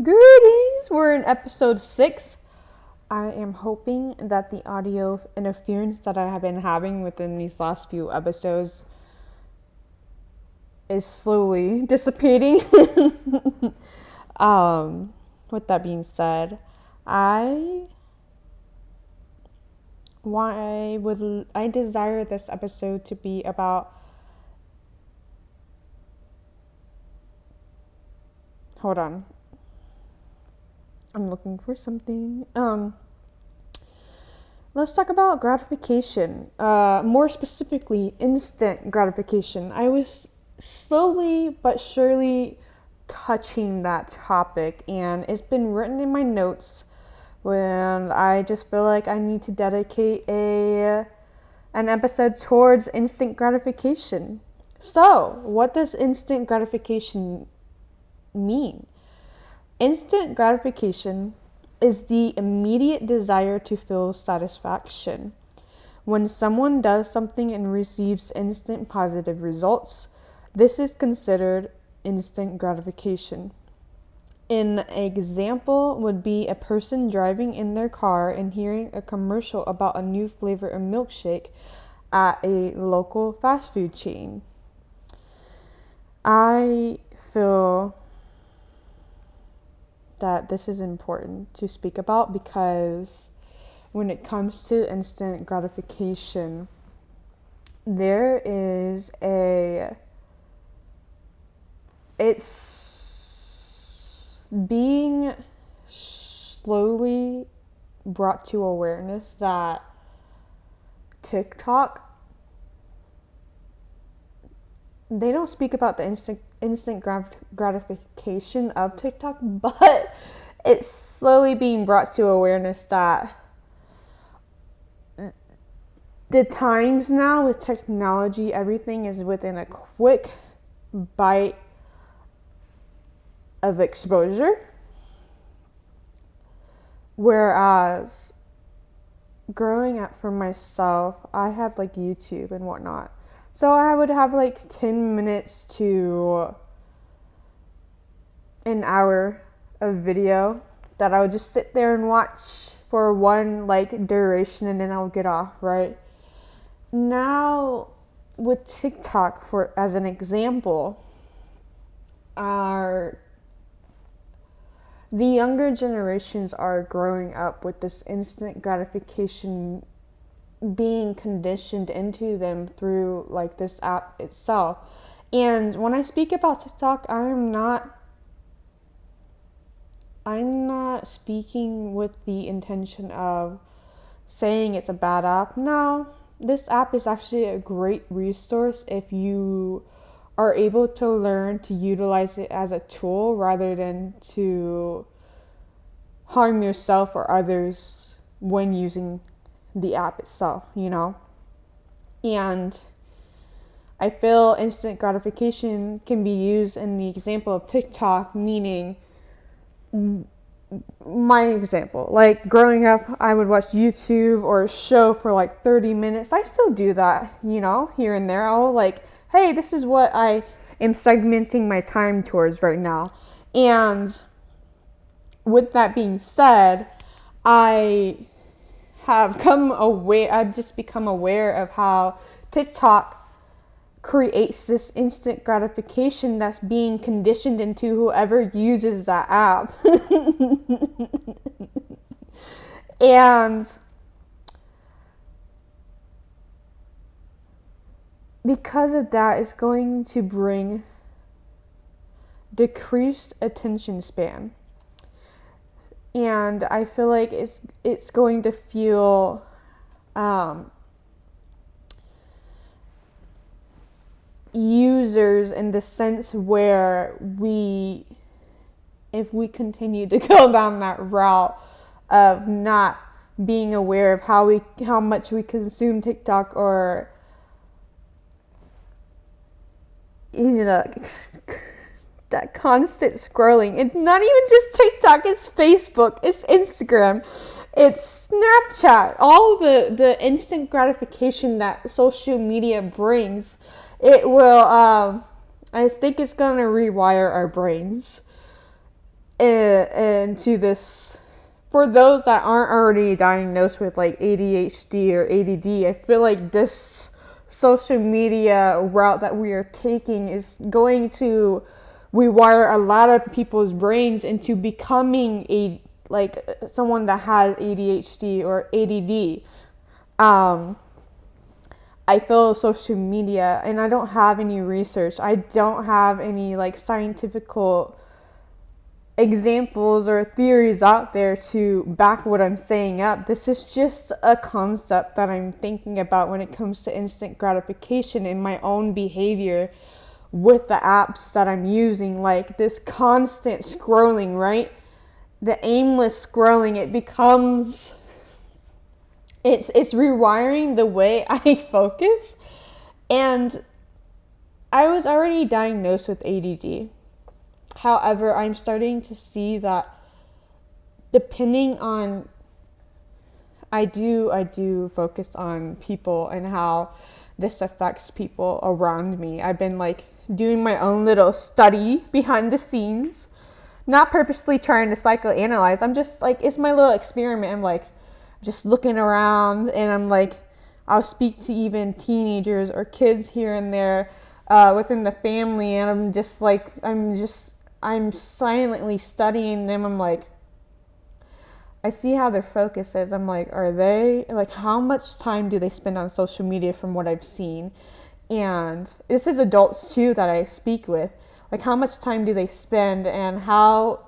Greetings! We're in episode 6. I am hoping that the audio interference that I have been having within these last few episodes is slowly dissipating. With that being said, I desire this episode to be about. Hold on. I'm looking for something. Let's talk about gratification. More specifically, instant gratification. I was slowly but surely touching that topic, and it's been written in my notes when I just feel like I need to dedicate an episode towards instant gratification. So, what does instant gratification mean? Instant gratification is the immediate desire to feel satisfaction. When someone does something and receives instant positive results, this is considered instant gratification. An example would be a person driving in their car and hearing a commercial about a new flavor of milkshake at a local fast food chain. I feel that this is important to speak about because when it comes to instant gratification, it's being slowly brought to awareness that TikTok, they don't speak about the instant gratification of TikTok, but it's slowly being brought to awareness that the times now with technology, everything is within a quick bite of exposure. Whereas growing up for myself, I had like YouTube and whatnot. So I would have like 10 minutes to an hour of video that I would just sit there and watch for one like duration, and then I'll get off, right? Now with TikTok, for as an example, the younger generations are growing up with this instant gratification being conditioned into them through like this app itself. And when I speak about TikTok, I'm not speaking with the intention of saying it's a bad app. No, this app is actually a great resource if you are able to learn to utilize it as a tool rather than to harm yourself or others when using the app itself, And I feel instant gratification can be used in the example of TikTok, meaning my example, like growing up, I would watch YouTube or a show for like 30 minutes. I still do that, here and there. I'll like, hey, this is what I am segmenting my time towards right now. And with that being said, I've just become aware of how TikTok creates this instant gratification that's being conditioned into whoever uses that app. And because of that, it's going to bring decreased attention span. And I feel like it's going to feel users in the sense where if we continue to go down that route of not being aware of how much we consume TikTok, or that constant scrolling. It's not even just TikTok, it's Facebook, it's Instagram, it's Snapchat, all the instant gratification that social media brings. It will, I think it's going to rewire our brains. into this. For those that aren't already diagnosed with like ADHD or ADD, I feel like this social media route that we are taking is going to rewire a lot of people's brains into becoming someone that has ADHD or ADD. I feel social media, and I don't have any research. I don't have any like scientific examples or theories out there to back what I'm saying up. This is just a concept that I'm thinking about when it comes to instant gratification in my own behavior with the apps that I'm using, like this constant scrolling, right? The aimless scrolling, it's rewiring the way I focus. And I was already diagnosed with ADD. However, I'm starting to see that depending on, I do focus on people and how this affects people around me. I've been like doing my own little study behind the scenes, not purposely trying to psychoanalyze. I'm just like, it's my little experiment. I'm like just looking around, and I'm like, I'll speak to even teenagers or kids here and there within the family, and I'm silently studying them. I'm like, I see how their focus is. I'm like, are they, like, how much time do they spend on social media from what I've seen? And this is adults too that I speak with. Like, how much time do they spend, and how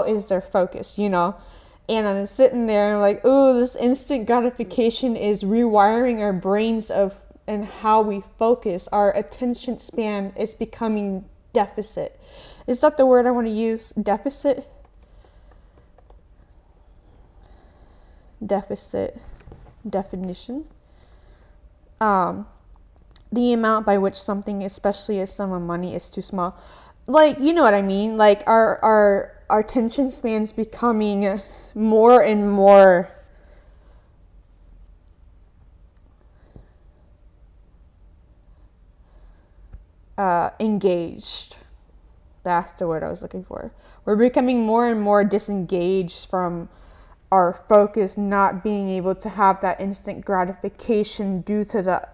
is their focus, you know? And I'm sitting there and I'm like, ooh, this instant gratification is rewiring our brains and how we focus. Our attention span is becoming deficit. Is that the word I want to use? Deficit definition. The amount by which something, especially a sum of money, is too small. Like, you know what I mean? Like our attention span's becoming more and more engaged. That's the word I was looking for. We're becoming more and more disengaged from our focus, not being able to have that instant gratification due to the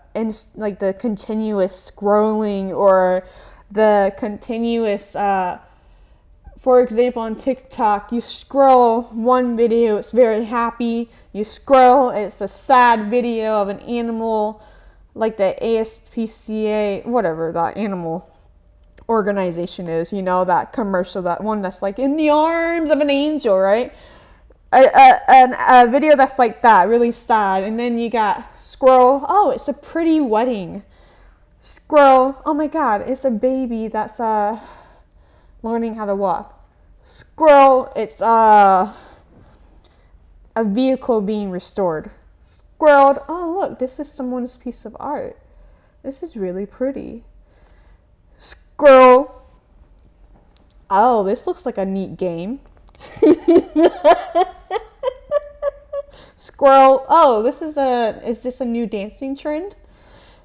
continuous scrolling, or the continuous for example, on TikTok, you scroll one video, it's very happy. You scroll, it's a sad video of an animal, like the ASPCA, whatever that animal organization is, you know, that commercial, that one that's like in the arms of an angel, right? A video that's like that, really sad. And then you got scroll, oh, it's a pretty wedding. Scroll, oh my god, it's a baby that's learning how to walk. Scroll, it's a vehicle being restored. Scrolled, oh look, this is someone's piece of art. This is really pretty. Scroll, oh, this looks like a neat game. Scroll, oh, is this a new dancing trend?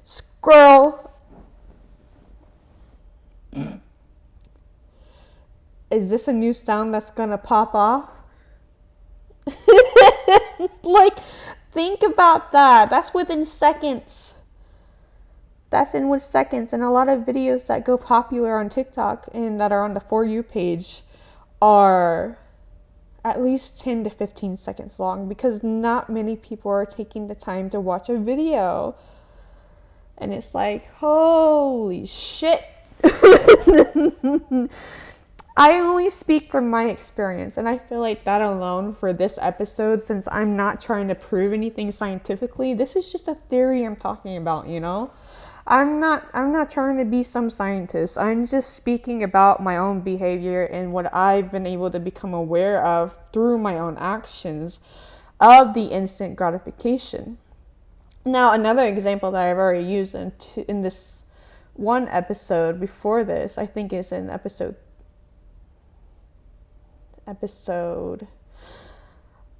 Scroll, is this a new sound that's gonna pop off? Like, think about that. That's within seconds. That's in with seconds. And a lot of videos that go popular on TikTok and that are on the For You page are at least 10 to 15 seconds long, because not many people are taking the time to watch a video. And it's like, holy shit. I only speak from my experience, and I feel like that alone for this episode, since I'm not trying to prove anything scientifically, this is just a theory I'm talking about, you know? I'm not trying to be some scientist. I'm just speaking about my own behavior and what I've been able to become aware of through my own actions of the instant gratification. Now, another example that I've already used in this one episode before this, I think is in episode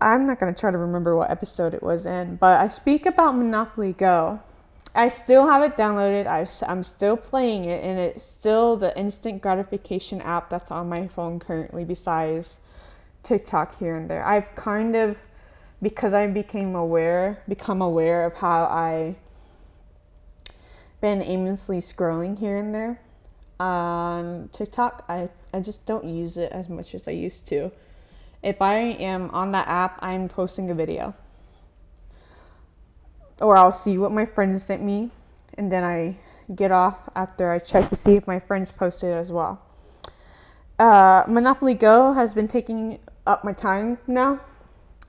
I'm not going to try to remember what episode it was in, but I speak about Monopoly Go. I still have it downloaded. I'm still playing it, and it's still the instant gratification app that's on my phone currently, besides TikTok here and there. I've kind of, because I become aware of how I been aimlessly scrolling here and there on TikTok. I just don't use it as much as I used to. If I am on that app, I'm posting a video. Or I'll see what my friends sent me, and then I get off after I check to see if my friends posted it as well. Monopoly Go has been taking up my time now.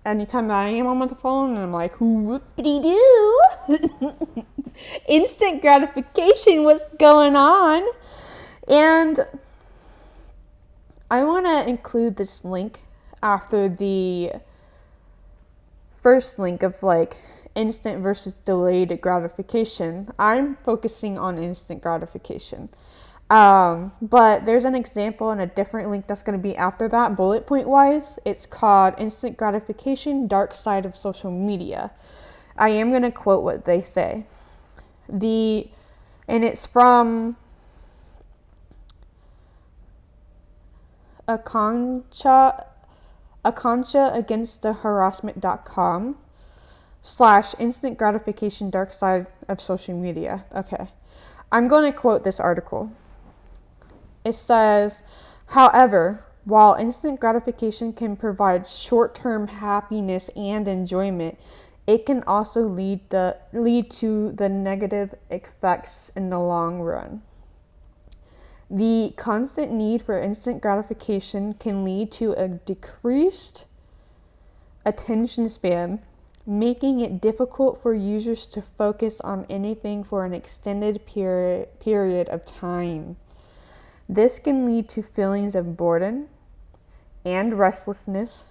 Anytime I am on my phone, and I'm like, whoopity-doo. Instant gratification, what's going on? And I want to include this link after the first link of like instant versus delayed gratification. I'm focusing on instant gratification. But there's an example and a different link that's going to be after that, bullet point wise. It's called Instant Gratification, Dark Side of Social Media. I am going to quote what they say. And it's from Akancha against the harassment.com / instant gratification, dark side of social media. Okay. I'm going to quote this article. It says, however, while instant gratification can provide short-term happiness and enjoyment, it can also lead to the negative effects in the long run. The constant need for instant gratification can lead to a decreased attention span, making it difficult for users to focus on anything for an extended period of time. This can lead to feelings of boredom and restlessness,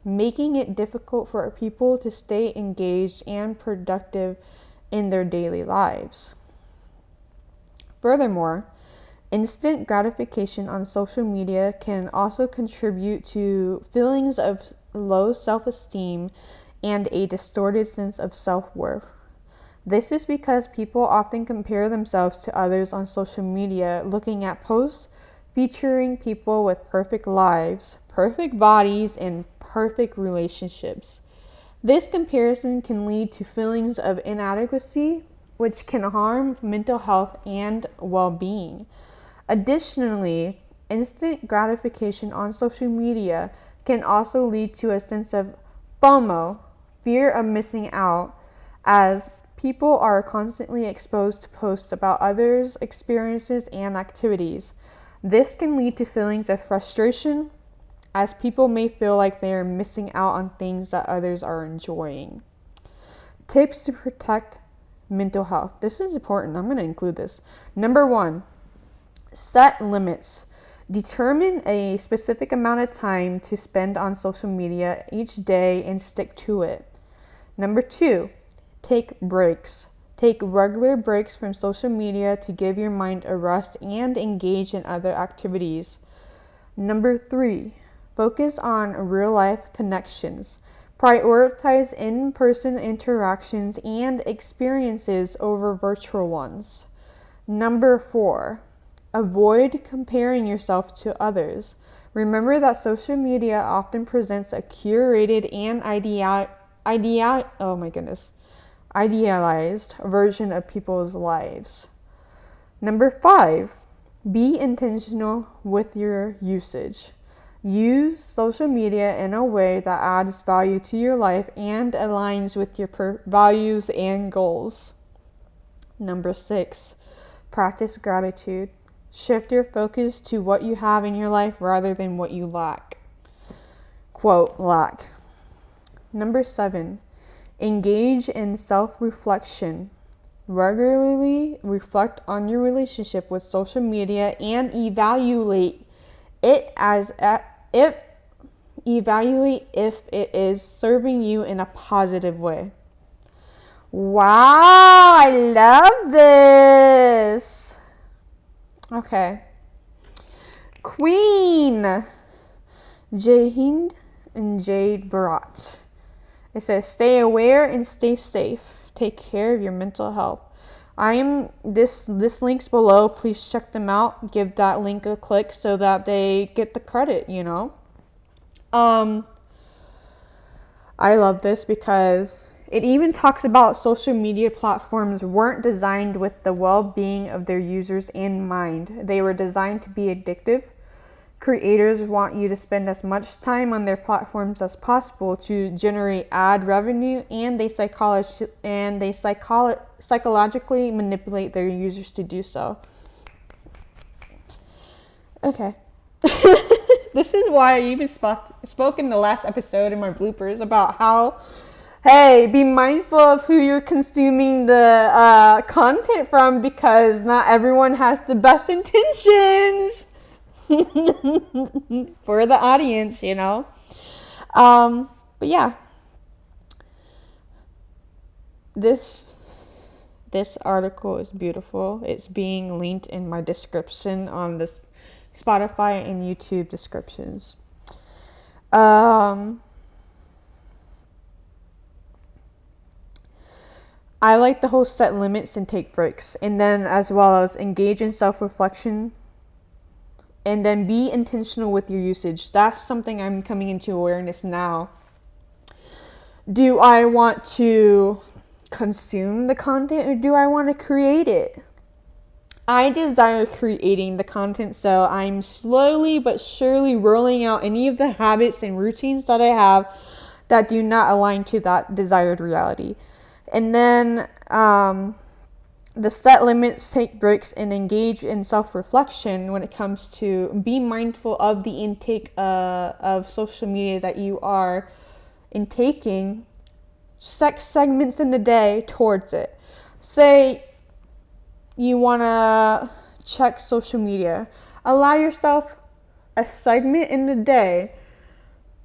making it difficult for people to stay engaged and productive in their daily lives. Furthermore, instant gratification on social media can also contribute to feelings of low self-esteem and a distorted sense of self-worth. This is because people often compare themselves to others on social media, looking at posts featuring people with perfect lives, perfect bodies, and perfect relationships. This comparison can lead to feelings of inadequacy, which can harm mental health and well-being. Additionally, instant gratification on social media can also lead to a sense of FOMO, fear of missing out, as people are constantly exposed to posts about others' experiences and activities. This can lead to feelings of frustration, as people may feel like they are missing out on things that others are enjoying. Tips to protect mental health. This is important. I'm going to include this. Number 1, set limits. Determine a specific amount of time to spend on social media each day and stick to it. Number 2, take breaks. Take regular breaks from social media to give your mind a rest and engage in other activities. Number 3, focus on real-life connections. Prioritize in-person interactions and experiences over virtual ones. Number 4, avoid comparing yourself to others. Remember that social media often presents a curated and idealized version of people's lives. Number 5, be intentional with your usage. Use social media in a way that adds value to your life and aligns with your values and goals. Number 6, practice gratitude. Shift your focus to what you have in your life rather than what you lack. Quote, lack. Number 7, engage in self-reflection. Regularly reflect on your relationship with social media and evaluate if it is serving you in a positive way. Wow, I love this. Okay. Queen Jai Hind and Jade Bharat. It says, stay aware and stay safe. Take care of your mental health. This link's below. Please check them out. Give that link a click so that they get the credit, you know. I love this because it even talks about social media platforms weren't designed with the well-being of their users in mind. They were designed to be addictive. Creators want you to spend as much time on their platforms as possible to generate ad revenue, and they psychologically manipulate their users to do so. Okay. This is why I even spoke in the last episode in my bloopers about how, hey, be mindful of who you're consuming the content from, because not everyone has the best intentions for the audience, you know. But yeah, this article is beautiful. It's being linked in my description on this Spotify and YouTube descriptions. I like the whole set limits and take breaks, and then as well as engage in self-reflection, and then be intentional with your usage. That's something I'm coming into awareness now. Do I want to consume the content, or do I want to create it? I desire creating the content, so I'm slowly but surely rolling out any of the habits and routines that I have that do not align to that desired reality. And then the set limits, take breaks, and engage in self-reflection when it comes to be mindful of the intake of social media that you are intaking. Set segments in the day towards it. Say you want to check social media. Allow yourself a segment in the day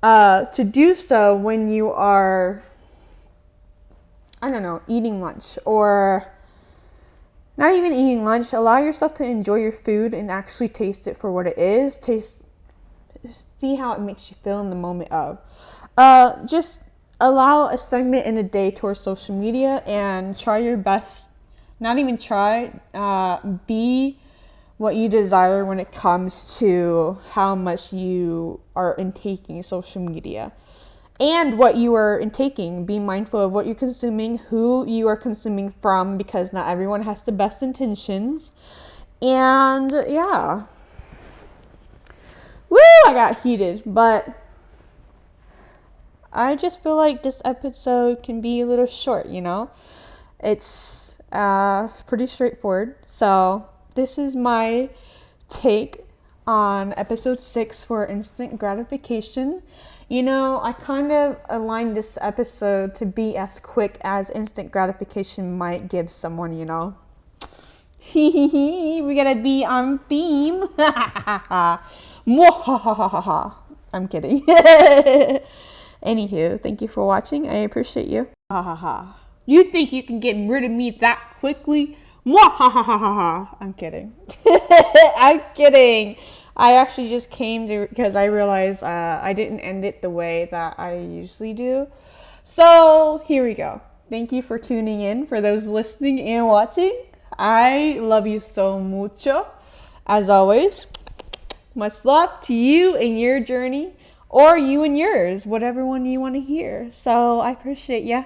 to do so when you are, I don't know, eating lunch, or not even eating lunch. Allow yourself to enjoy your food and actually taste it for what it is. See how it makes you feel in the moment of. Just allow a segment in a day towards social media and try your best. Not even try, be what you desire when it comes to how much you are intaking social media and what you are intaking. Be mindful of what you're consuming, who you are consuming from, because not everyone has the best intentions. And yeah. Woo, I got heated, but I just feel like this episode can be a little short, you know? It's pretty straightforward. So this is my take on episode 6 for instant gratification. You know, I kind of aligned this episode to be as quick as instant gratification might give someone, you know. We gotta be on theme. I'm kidding. Anywho, thank you for watching. I appreciate you. You think you can get rid of me that quickly? I'm kidding. I'm kidding. I actually just came to, because I realized I didn't end it the way that I usually do. So here we go. Thank you for tuning in, for those listening and watching. I love you so mucho. As always, much love to you and your journey, or you and yours, whatever one you want to hear. So I appreciate ya.